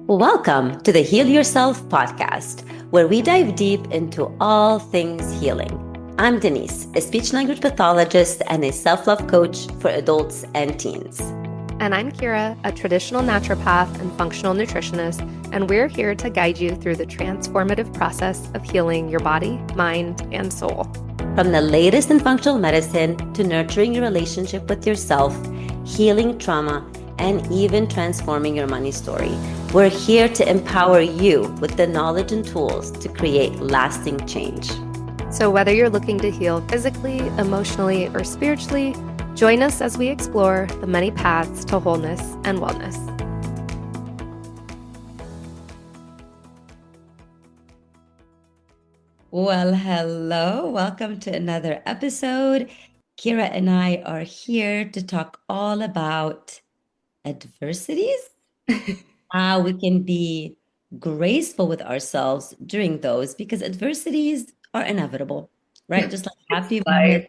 Welcome to the Heal Yourself podcast, where we dive deep into all things healing. I'm Denise, a speech language pathologist and a self-love coach for adults and teens. And I'm Kira, a traditional naturopath and functional nutritionist, and we're here to guide you through the transformative process of healing your body, mind, and soul. From the latest in functional medicine to nurturing your relationship with yourself, healing trauma, and even transforming your money story, we're here to empower you with the knowledge and tools to create lasting change. So whether you're looking to heal physically, emotionally, or spiritually, join us as we explore the many paths to wholeness and wellness. Well, hello. Welcome to another episode. Kira and I are here to talk all about adversities, how we can be graceful with ourselves during those, because adversities are inevitable, right? Just like happy moments,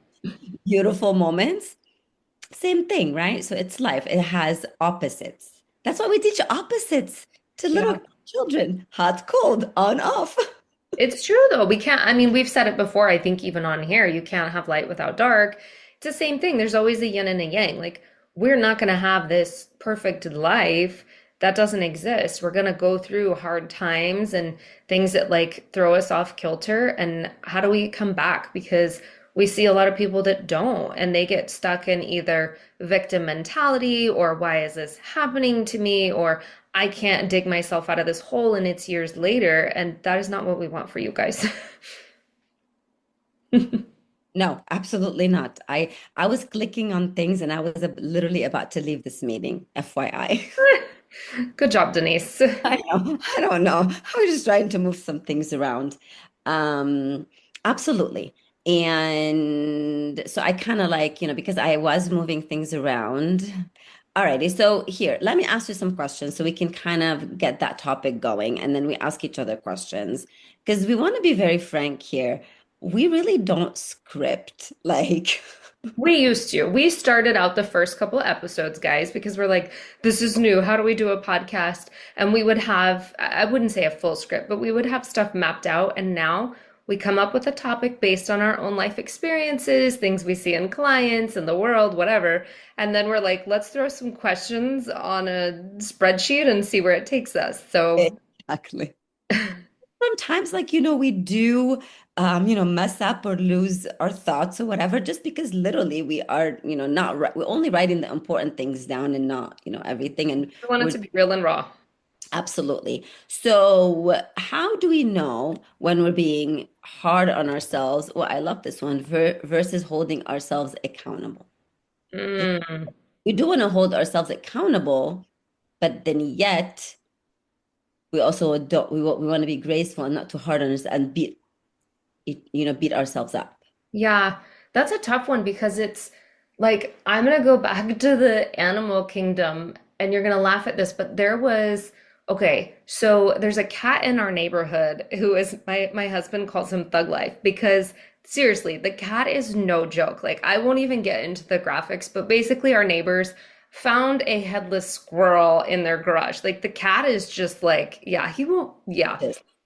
beautiful moments, same thing, right? So it's life. It has opposites. That's why we teach opposites to little children, hot, cold, on, off. It's true though. We've said it before, I think even on here, you can't have light without dark. It's the same thing. There's always a yin and a yang. Like, we're not going to have this perfect life. That doesn't exist. We're going to go through hard times and things that like throw us off kilter. And how do we come back? Because we see a lot of people that don't, and they get stuck in either victim mentality or why is this happening to me? Or I can't dig myself out of this hole and it's years later. And that is not what we want for you guys. No, absolutely not. I was clicking on things and I was literally about to leave this meeting, FYI. Good job, Denise. I know. I don't know. I was just trying to move some things around. Absolutely. And so I kind of like, because I was moving things around. Alrighty, so here, let me ask you some questions so we can kind of get that topic going, and then we ask each other questions because we want to be very frank here. We really don't script like We used to. We started out the first couple of episodes, guys, because we're like, this is new. How do we do a podcast? And we would have, I wouldn't say a full script, but we would have stuff mapped out. And now we come up with a topic based on our own life experiences, things we see in clients, in the world, whatever. And then we're like, let's throw some questions on a spreadsheet and see where it takes us. So exactly. Sometimes, like, we do, mess up or lose our thoughts or whatever, just because literally we are, we're only writing the important things down and not, everything. And we want it to be real and raw. Absolutely. So, how do we know when we're being hard on ourselves? Well, I love this one versus holding ourselves accountable. We do want to hold ourselves accountable, but then yet we also don't. We want to be graceful and not too hard on us and beat ourselves up. Yeah, that's a tough one because it's like I'm gonna go back to the animal kingdom, and you're gonna laugh at this, but okay, so there's a cat in our neighborhood who is my husband calls him Thug Life because seriously, the cat is no joke. Like, I won't even get into the graphics, but basically our neighbors found a headless squirrel in their garage. Like, the cat is just like, yeah, he won't, yeah.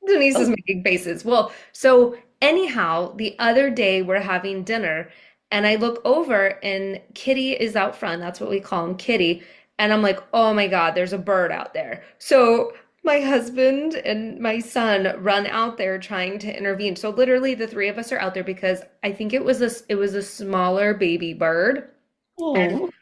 Denise is making faces. Well, so anyhow, the other day we're having dinner and I look over and Kitty is out front. That's what we call him, Kitty. And I'm like, oh my God, there's a bird out there. So my husband and my son run out there trying to intervene. So literally the three of us are out there because I think it was a smaller baby bird. Oh. And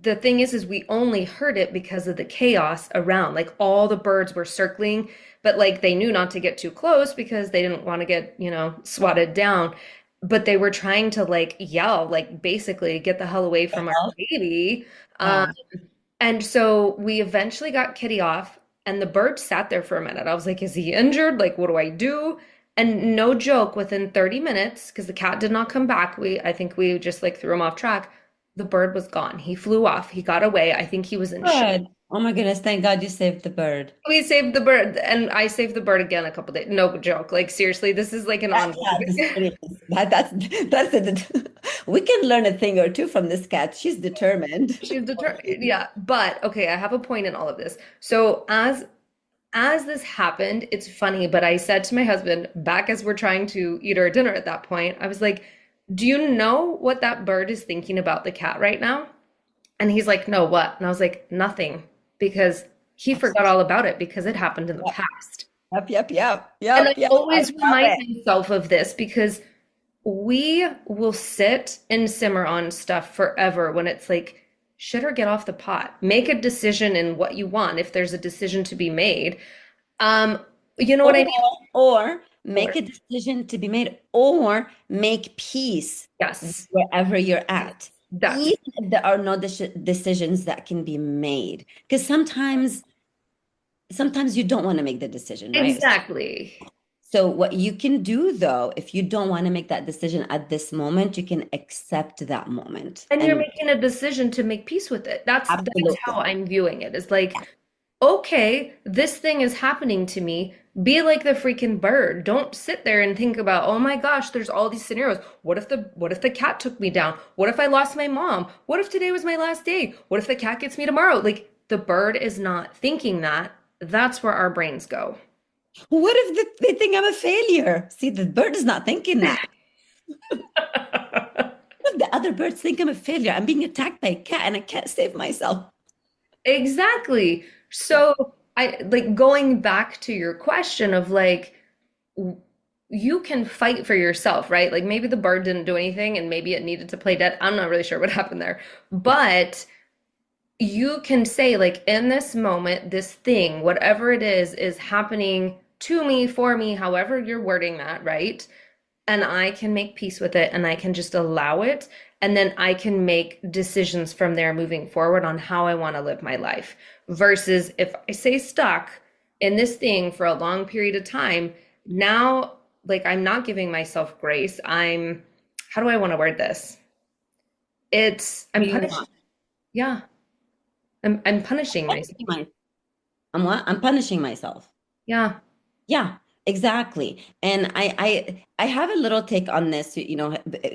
the thing is we only heard it because of the chaos around. Like, all the birds were circling, but like they knew not to get too close because they didn't want to get, swatted down. But they were trying to like yell, like basically get the hell away from our baby. And so we eventually got Kitty off and the bird sat there for a minute. I was like, is he injured? Like, what do I do? And no joke, within 30 minutes, because the cat did not come back, I think we just like threw him off track. The bird was gone. He flew off. He got away. I think he was in shock. Oh my goodness, thank God you saved the bird. We saved the bird, and I saved the bird again a couple days. No joke. Like, seriously, this is like an ongoing. That's it. We can learn a thing or two from this cat. She's determined. She's determined. Yeah. But okay, I have a point in all of this. So as as this happened, it's funny, but I said to my husband, back as we're trying to eat our dinner at that point, I was like, do you know what that bird is thinking about the cat right now? And he's like, no, what? And I was like, nothing, because he forgot all about it because it happened in the past. Yep, yep, yep, And I yep, yep. I always love remind it. myself of this because we will sit and simmer on stuff forever when it's like, shit or get off the pot. Make a decision in what you want if there's a decision to be made. Um, you know what I Or, mean? or Or make a decision to be made, or make peace yes, wherever you're at. that's Even if there are no decisions that can be made. Because sometimes you don't want to make the decision, right? exactly. So what you can do though, if you don't want to make that decision at this moment, you can accept that moment. And you're And making a decision to make peace with it. That's how absolutely. I'm viewing it. It's like, okay, this thing is happening to me. Be like the freaking bird. Don't sit there and think about, oh my gosh, there's all these scenarios. What if the cat took me down? What if I lost my mom? What if today was my last day? What if the cat gets me tomorrow? Like the bird is not thinking that. That's where our brains go. What if they think I'm a failure? See, the bird is not thinking that. What if the other birds think I'm a failure? I'm being attacked by a cat and I can't save myself. Exactly. Yeah. So I like going back to your question of like you can fight for yourself, right? Like maybe the bird didn't do anything and maybe it needed to play dead. I'm not really sure what happened there. But you can say like in this moment, this thing, whatever it is happening to me, for me, however you're wording that, right? And I can make peace with it and I can just allow it. And then I can make decisions from there moving forward on how I want to live my life. Versus if I stay stuck in this thing for a long period of time, now, like, I'm not giving myself grace. How do I want to word this? I'm Being punishing. Yeah, I'm punishing myself. I'm what? I'm punishing myself. Yeah. Yeah, exactly. And I have a little take on this,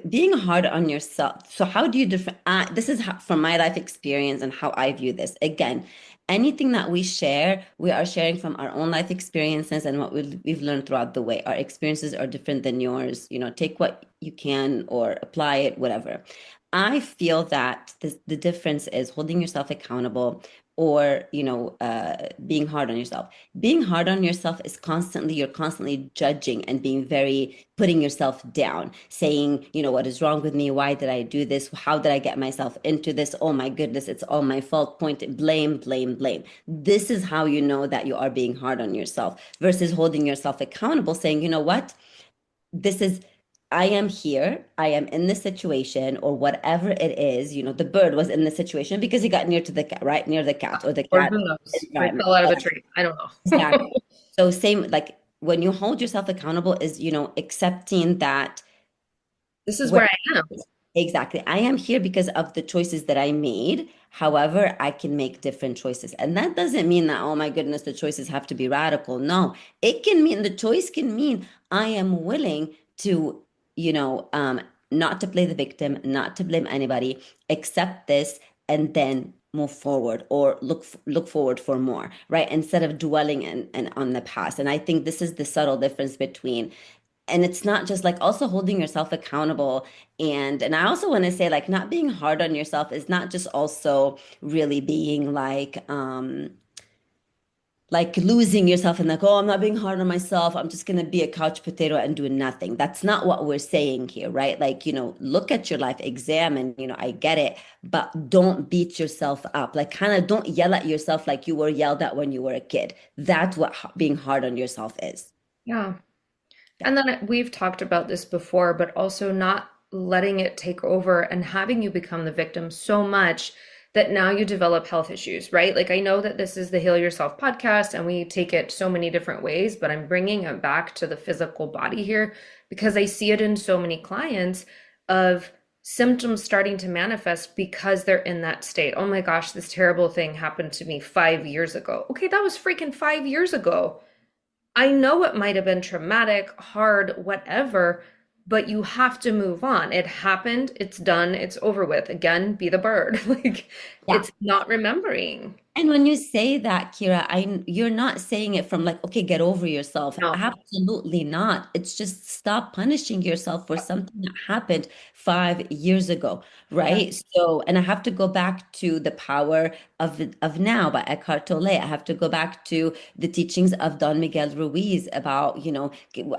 being hard on yourself. So how do you different this is how, from my life experience and how I view this. Again, anything that we share, we are sharing from our own life experiences and what we've learned throughout the way. Our experiences are different than yours. Take what you can or apply it, whatever. I feel that the difference is holding yourself accountable or, being hard on yourself. Being hard on yourself is you're constantly judging and being putting yourself down, saying, what is wrong with me? Why did I do this? How did I get myself into this? Oh my goodness, it's all my fault. Blame, blame, blame. This is how you know that you are being hard on yourself versus holding yourself accountable, saying, you know what? This is I am here, I am in this situation, or whatever it is. The bird was in the situation because he got near to the cat, right? Near the cat, or the Or cat who is knows? Or trying. fell out of a tree. I don't know. Exactly. So same, like when you hold yourself accountable is, accepting that This is where where I am. exactly I am here because of the choices that I made. However, I can make different choices. And that doesn't mean that, oh my goodness, the choices have to be radical. No, it can mean the choice can mean I am willing to, you know, um, not to play the victim, not to blame anybody, accept this, and then move forward or look forward for more, right? Instead of dwelling and on the past. And I think this is the subtle difference between, and it's not just like also holding yourself accountable. And I also want to say, like, not being hard on yourself is not just also really being like losing yourself and like, oh, I'm not being hard on myself, I'm just going to be a couch potato and do nothing. That's not what we're saying here, right? Like, look at your life, examine, I get it, but don't beat yourself up. Like, kind of don't yell at yourself like you were yelled at when you were a kid. That's what being hard on yourself is. Yeah. Yeah. And then we've talked about this before, but also not letting it take over and having you become the victim so much that now you develop health issues, right? Like I know that this is the Heal Yourself podcast and we take it so many different ways, but I'm bringing it back to the physical body here because I see it in so many clients of symptoms starting to manifest because they're in that state. Oh my gosh, this terrible thing happened to me 5 years ago. Okay, that was freaking 5 years ago. I know it might have been traumatic, hard, whatever, but you have to move on. It happened, it's done, it's over with. Again, be the bird. Like Yeah. it's not remembering. And when you say that, Kira, you're not saying it from like, okay, get over yourself. No. Absolutely not. It's just stop punishing yourself for something that happened 5 years ago, Yeah. right? So, and I have to go back to the power of now by Eckhart Tolle. I have to go back to the teachings of Don Miguel Ruiz about,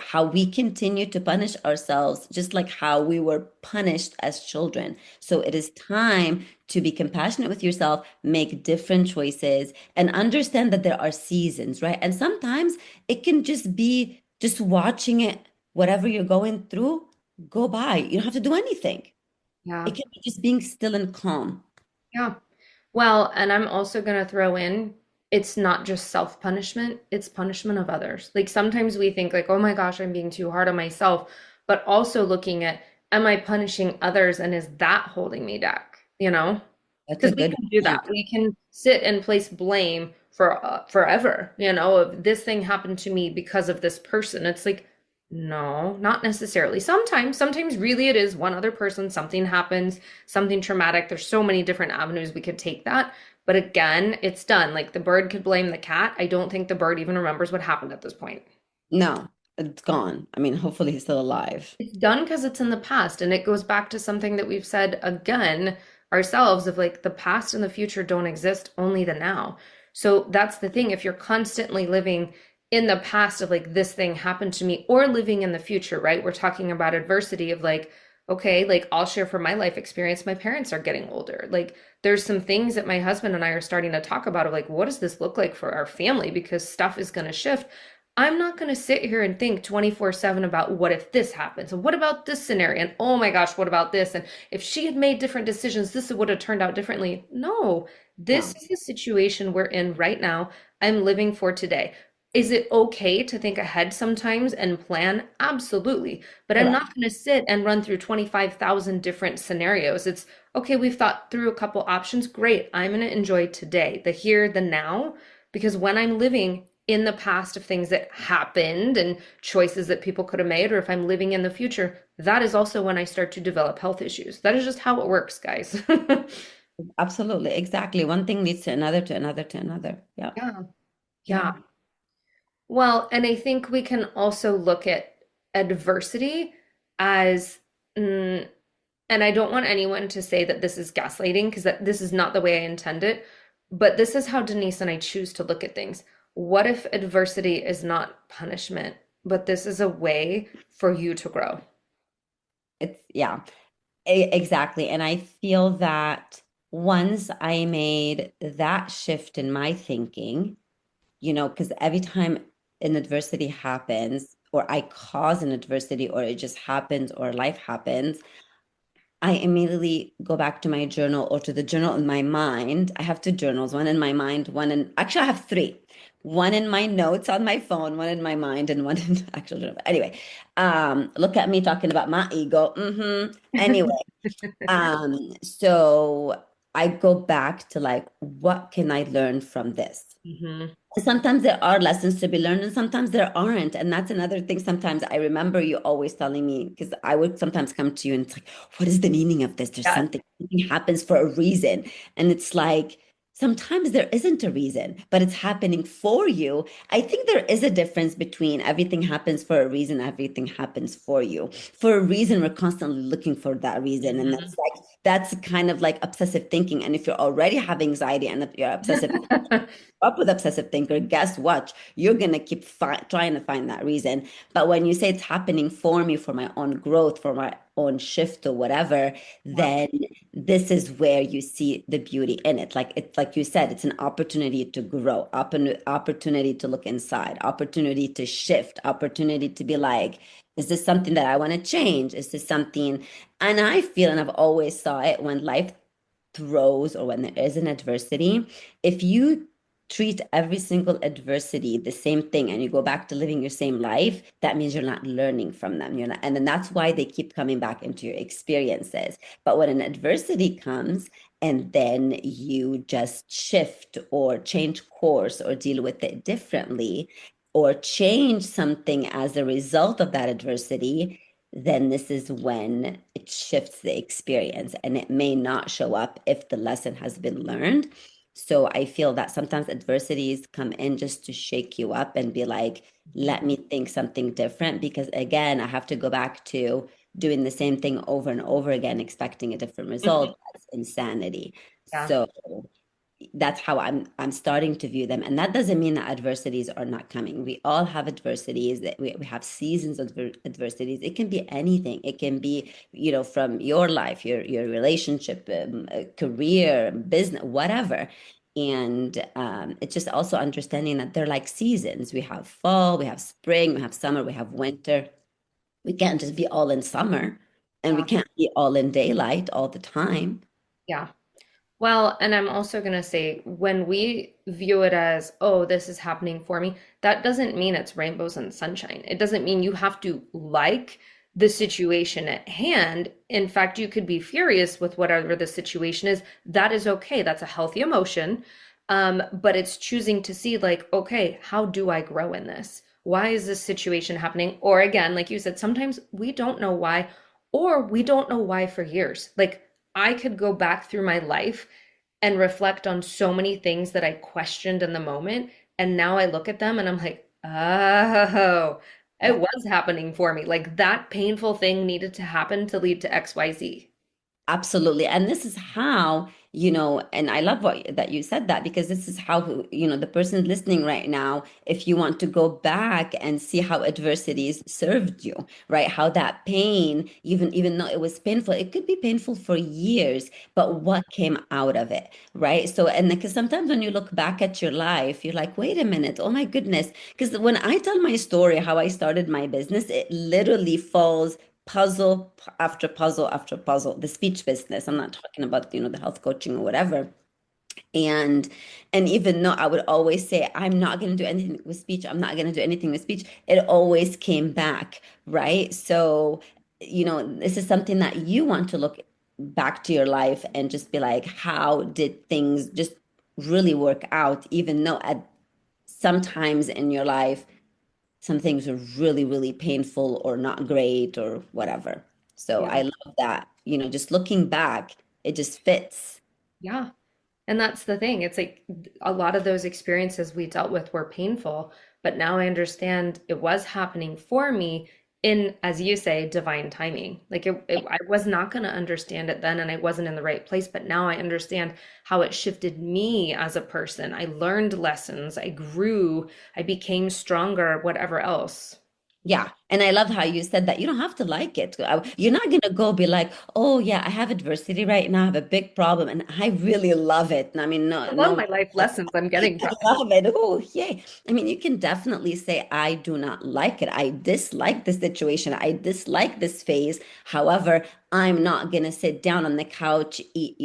how we continue to punish ourselves, just like how we were punished as children. So it is time to be compassionate with yourself, make different choices, and understand that there are seasons, right? And sometimes it can just be just watching it, whatever you're going through, go by. You don't have to do anything. Yeah. It can be just being still and calm. Yeah. Well, and I'm also going to throw in it's not just self-punishment, it's punishment of others. Like sometimes we think like, "Oh my gosh, I'm being too hard on myself," but also looking at am I punishing others and is that holding me back, you know? That's a Because we good can do one. that. We can sit and place blame for forever, if this thing happened to me because of this person. It's like, no, not necessarily. Sometimes really it is one other person, something happens, something traumatic. There's so many different avenues we could take that. But again, it's done. Like the bird could blame the cat. I don't think the bird even remembers what happened at this point. No, it's gone. I mean, hopefully he's still alive. It's done because it's in the past. And it goes back to something that we've said again ourselves of like the past and the future don't exist, only the now. So that's the thing. If you're constantly living in the past of like this thing happened to me or living in the future, right? We're talking about adversity of like, okay, like I'll share from my life experience. My parents are getting older. Like there's some things that my husband and I are starting to talk about of like, what does this look like for our family? Because stuff is going to shift. I'm not going to sit here and think 24/7 about what if this happens and what about this scenario and oh my gosh, what about this? And if she had made different decisions, this would have turned out differently. No, this No, is the situation we're in right now. I'm living for today. Is it okay to think ahead sometimes and plan? Absolutely. But I'm correct. not going to sit and run through 25,000 different scenarios. It's okay, we've thought through a couple options. Great. I'm going to enjoy today, the here, the now, because when I'm living in the past of things that happened and choices that people could have made, or if I'm living in the future, that is also when I start to develop health issues. That is just how it works, guys. Absolutely. Exactly. One thing leads to another, to another, to another. Yeah. Yeah. Yeah. Yeah. Well, and I think we can also look at adversity as, and I don't want anyone to say that this is gaslighting because that this is not the way I intend it, but this is how Denise and I choose to look at things. What if adversity is not punishment, but this is a way for you to grow? Yeah. Exactly. And I feel that once I made that shift in my thinking, because every time an adversity happens, or I cause an adversity, or it just happens, or life happens, I immediately go back to my journal or to the journal in my mind. I have two journals, one in my mind, one in, actually, I have three. One in my notes on my phone, one in my mind, and one in the actual journal. Anyway, look at me talking about my ego. Anyway, so I go back to like, what can I learn from this? Hmm. Sometimes there are lessons to be learned and sometimes there aren't. And that's another thing. Sometimes I remember you always telling me, because I would sometimes come to you and it's like, what is the meaning of this? There's Yeah. something happens for a reason. And it's like, sometimes there isn't a reason, but it's happening for you. I think there is a difference between everything happens for a reason, everything happens for you. For a reason, we're constantly looking for that reason. And Hmm. that's kind of like obsessive thinking. And if you're already having anxiety and if you're obsessive up with obsessive thinker, guess what? You're gonna keep trying to find that reason. But when you say it's happening for me, for my own growth, for my own shift or whatever, Yeah. then this is where you see the beauty in it. Like it's like you said, it's an opportunity to grow, opportunity to look inside, opportunity to shift, opportunity to be like, is this something that I want to change? Is this something? And I feel, and I've always saw it when life throws or when there is an adversity, if you treat every single adversity the same thing and you go back to living your same life, that means you're not learning from them. You're not, and then that's why they keep coming back into your experiences. But when an adversity comes and then you just shift or change course or deal with it differently or change something as a result of that adversity, then this is when it shifts the experience and it may not show up if the lesson has been learned. So I feel that sometimes adversities come in just to shake you up and be like, let me think something different. Because again, I have to go back to doing the same thing over and over again, expecting a different Mhm. result. That's insanity. Yeah. So that's how I'm starting to view them. And that doesn't mean that adversities are not coming. We all have adversities, that we have seasons of adversities. It can be anything. It can be, from your life, your relationship, career, business, whatever. And it's just also understanding that they're like seasons. We have fall, we have spring, we have summer, we have winter. We can't just be all in summer, and we Yeah. can't be all in daylight all the time. Yeah. Well, and I'm also going to say when we view it as, oh, this is happening for me, that doesn't mean it's rainbows and sunshine. It doesn't mean you have to like the situation at hand. In fact, you could be furious with whatever the situation is. That is okay. That's a healthy emotion. But it's choosing to see, like, okay, how do I grow in this? Why is this situation happening? Or again, like you said, sometimes we don't know why, or we don't know why for years. Like, I could go back through my life and reflect on so many things that I questioned in the moment. And now I look at them and I'm like, oh, it Yeah. was happening for me. Like that painful thing needed to happen to lead to XYZ. Absolutely. And this is how, and I love that you said that, because this is how, the person listening right now, if you want to go back and see how adversities served you, right? How that pain, even though it was painful, it could be painful for years, but what came out of it, right? So, and because sometimes when you look back at your life, you're like, wait a minute, oh my goodness. Because when I tell my story, how I started my business, it literally falls puzzle after puzzle after puzzle. The speech business, I'm not talking about, the health coaching or whatever. And and even though I would always say I'm not going to do anything with speech, I'm not going to do anything with speech, it always came back, right? So, this is something that you want to look back to your life and just be like, how did things just really work out, even though at sometimes in your life some things are really, really painful or not great or whatever. So Yeah. I love that, just looking back, it just fits. Yeah. And that's the thing. It's like a lot of those experiences we dealt with were painful, but now I understand it was happening for me in, as you say, divine timing. Like I was not going to understand it then, and I wasn't in the right place, but now I understand how it shifted me as a person. I learned lessons, I grew, I became stronger, whatever else. Yeah. And I love how you said that you don't have to like it. You're not going to go be like, oh, yeah, I have adversity right now. I have a big problem and I really love it. And I mean, no, I love no. my life lessons I'm getting I from it. love it. Oh, yay. I mean, you can definitely say, I do not like it. I dislike this situation. I dislike this phase. However, I'm not going to sit down on the couch, eat,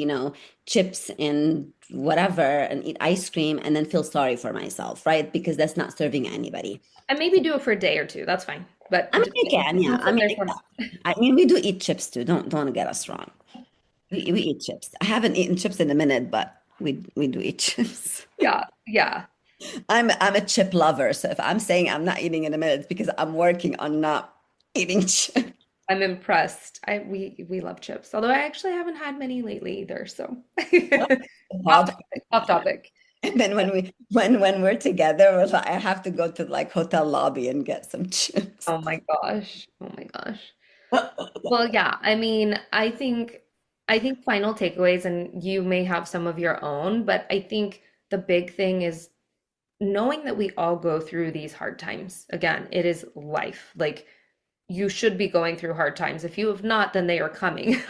chips and whatever, and eat ice cream and then feel sorry for myself, right? Because that's not serving anybody. And maybe do it for a day or two. That's fine. But I mean, you can, yeah. don't sit there for months. I mean, we do eat chips too. Don't get us wrong. We eat chips. I haven't eaten chips in a minute, but we do eat chips. Yeah, yeah. I'm a chip lover, so if I'm saying I'm not eating in a minute, it's because I'm working on not eating chips. I'm impressed. We love chips, although I actually haven't had many lately either. So off Pop. topic, off topic. And then when we're together, I have to go to like hotel lobby and get some chips. Oh my gosh. Oh my gosh. Well, yeah. I mean, I think final takeaways, and you may have some of your own, but I think the big thing is knowing that we all go through these hard times. Again, it is life. Like you should be going through hard times. If you have not, then they are coming.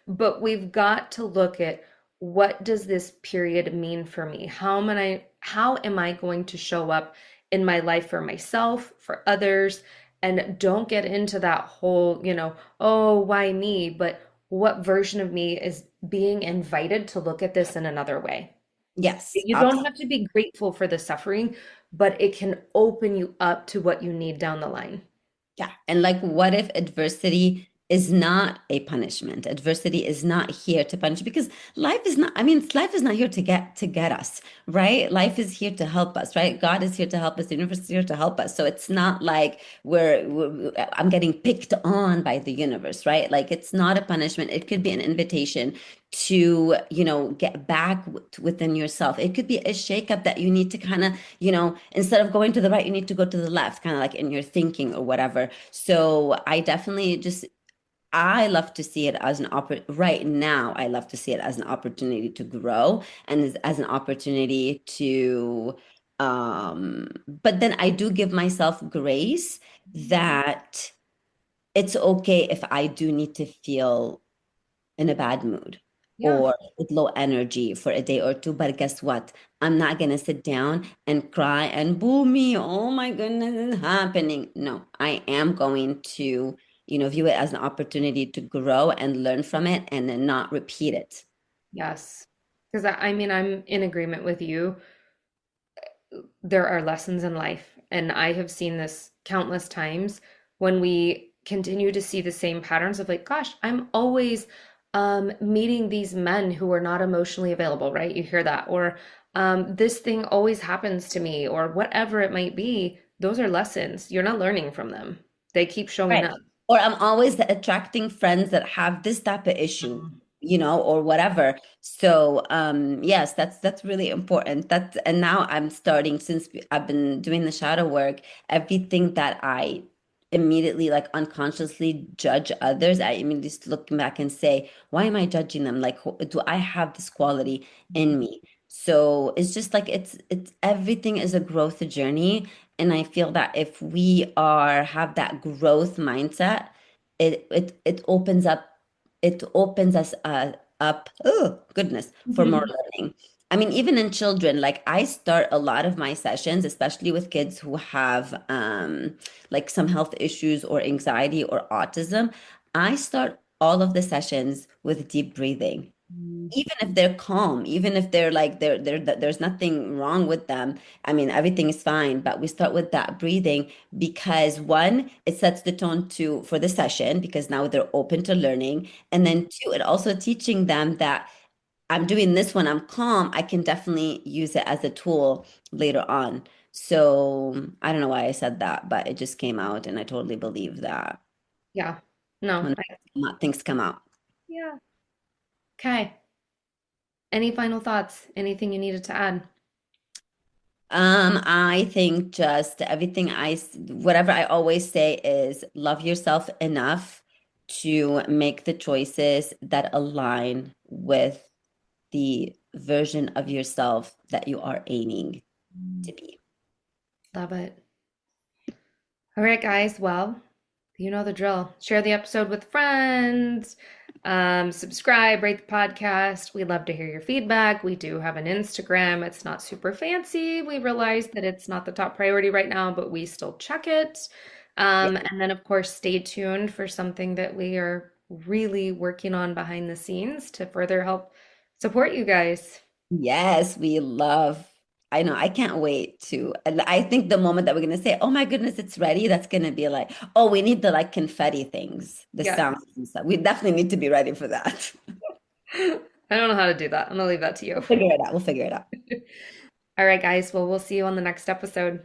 But we've got to look at what does this period mean for me? How am I going to show up in my life for myself, for others? And don't get into that whole, oh, why me? But what version of me is being invited to look at this in another way? Yes, You don't have to be grateful for the suffering, but it can open you up to what you need down the line. yeah. And like, what if adversity is not a punishment. Adversity is not here to punish because life is not, I mean, life is not here to get us, right? Life is here to help us, right? God is here to help us. The universe is here to help us. So it's not like I'm getting picked on by the universe, right? Like it's not a punishment. It could be an invitation to, get back within yourself. It could be a shakeup that you need to kind of, instead of going to the right, you need to go to the left, kind of like in your thinking or whatever. So I definitely just I love to see it as an right now. I love to see it as an opportunity to grow and as an opportunity to, but then I do give myself grace that it's okay if I do need to feel in a bad mood Yeah. or with low energy for a day or two. But guess what? I'm not gonna sit down and cry and boo me. Oh my goodness, it's happening. No, I am going to, view it as an opportunity to grow and learn from it and then not repeat it. Yes. Because I mean, I'm in agreement with you. There are lessons in life, and I have seen this countless times when we continue to see the same patterns of like, gosh, I'm always meeting these men who are not emotionally available, right? You hear that, or this thing always happens to me, or whatever it might be. Those are lessons. You're not learning from them. They keep showing Right. up. Or I'm always attracting friends that have this type of issue, or whatever. So, yes, that's really important. And now I'm starting since I've been doing the shadow work, everything that I immediately like unconsciously judge others, I immediately just look back and say, why am I judging them? Like, do I have this quality in me? So it's just like it's everything is a growth journey. And I feel that if we are have that growth mindset, it opens us up, oh goodness, for more learning. I mean, even in children, like I start a lot of my sessions, especially with kids who have like some health issues or anxiety or autism. I start all of the sessions with deep breathing, even if they're calm, even if they're like there's nothing wrong with them. I mean, everything is fine, but we start with that breathing because one, it sets the tone to for the session because now they're open to learning, and then two, it also teaching them that I'm doing this when I'm calm. I can definitely use it as a tool later on. So I don't know why I said that, but it just came out, and I totally believe that Yeah. No. when things come out. Yeah. Okay. Any final thoughts? Anything you needed to add? I think just whatever I always say is love yourself enough to make the choices that align with the version of yourself that you are aiming to be. Love it. All right, guys. Well, you know the drill. Share the episode with friends. Subscribe, rate the podcast. We'd love to hear your feedback. We do have an Instagram. It's not super fancy. We realize that it's not the top priority right now, but we still check it. Yeah. And then, of course, stay tuned for something that we are really working on behind the scenes to further help support you guys. Yes, we love. I know. I can't wait to. And I think the moment that we're gonna say, "Oh my goodness, it's ready," that's gonna be like, "Oh, we need the like confetti things, the Yeah. sounds and stuff." We definitely need to be ready for that. I don't know how to do that. I'm gonna leave that to you. We'll figure it out. We'll figure it out. All right, guys. Well, we'll see you on the next episode.